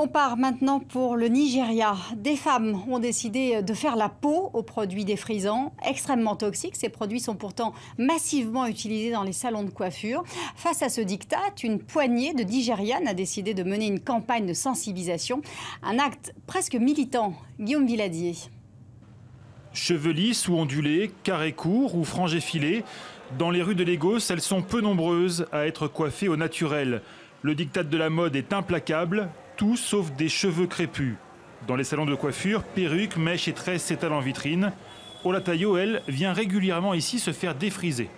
On part maintenant pour le Nigeria. Des femmes ont décidé de faire la peau aux produits défrisants, extrêmement toxiques. Ces produits sont pourtant massivement utilisés dans les salons de coiffure. Face à ce diktat, une poignée de Nigérianes a décidé de mener une campagne de sensibilisation. Un acte presque militant. Guillaume Villadier. Cheveux lisses ou ondulés, carrés courts ou franges effilées, dans les rues de Lagos, elles sont peu nombreuses à être coiffées au naturel. Le diktat de la mode est implacable, tout sauf des cheveux crépus. Dans les salons de coiffure, perruques, mèches et tresses s'étalent en vitrine. Olatayo, elle, vient régulièrement ici se faire défriser.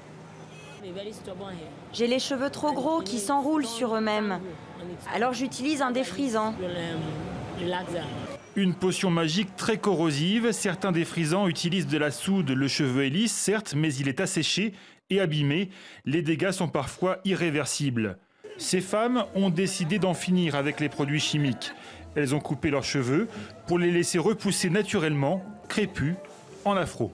J'ai les cheveux trop gros qui s'enroulent sur eux-mêmes. Alors j'utilise un défrisant. Une potion magique très corrosive. Certains défrisants utilisent de la soude. Le cheveu est lisse, certes, mais il est asséché et abîmé. Les dégâts sont parfois irréversibles. Ces femmes ont décidé d'en finir avec les produits chimiques. Elles ont coupé leurs cheveux pour les laisser repousser naturellement, crépus, en afro.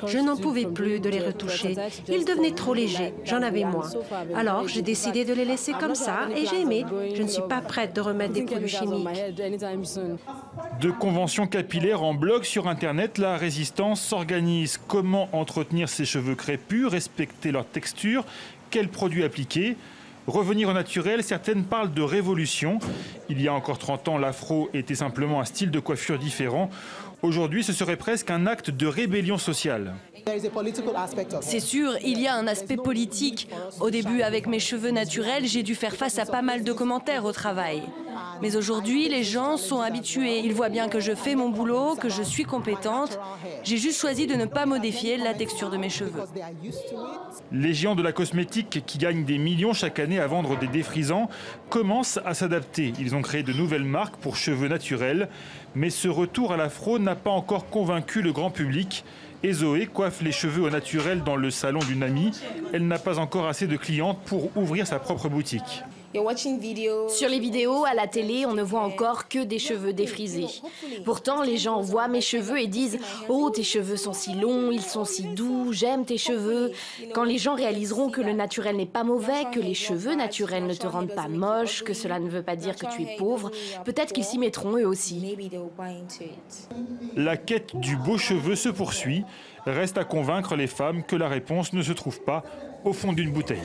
Je n'en pouvais plus de les retoucher. Ils devenaient trop légers, j'en avais moins. Alors j'ai décidé de les laisser comme ça et j'ai aimé. Je ne suis pas prête de remettre des produits chimiques. De conventions capillaires en blog sur Internet, la résistance s'organise. Comment entretenir ses cheveux crépus, respecter leur texture, quels produits appliquer? Revenir au naturel, certaines parlent de révolution. Il y a encore 30 ans, l'afro était simplement un style de coiffure différent. Aujourd'hui, ce serait presque un acte de rébellion sociale. C'est sûr, il y a un aspect politique. Au début, avec mes cheveux naturels, j'ai dû faire face à pas mal de commentaires au travail. Mais aujourd'hui, les gens sont habitués. Ils voient bien que je fais mon boulot, que je suis compétente. J'ai juste choisi de ne pas modifier la texture de mes cheveux. Les géants de la cosmétique qui gagnent des millions chaque année à vendre des défrisants commencent à s'adapter. Ils ont créé de nouvelles marques pour cheveux naturels. Mais ce retour à l'afro n'a pas encore convaincu le grand public. Et Zoé coiffe les cheveux au naturel dans le salon d'une amie. Elle n'a pas encore assez de clientes pour ouvrir sa propre boutique. Sur les vidéos, à la télé, on ne voit encore que des cheveux défrisés. Pourtant, les gens voient mes cheveux et disent « Oh, tes cheveux sont si longs, ils sont si doux, j'aime tes cheveux ». Quand les gens réaliseront que le naturel n'est pas mauvais, que les cheveux naturels ne te rendent pas moche, que cela ne veut pas dire que tu es pauvre, peut-être qu'ils s'y mettront eux aussi. La quête du beau cheveu se poursuit. Reste à convaincre les femmes que la réponse ne se trouve pas au fond d'une bouteille.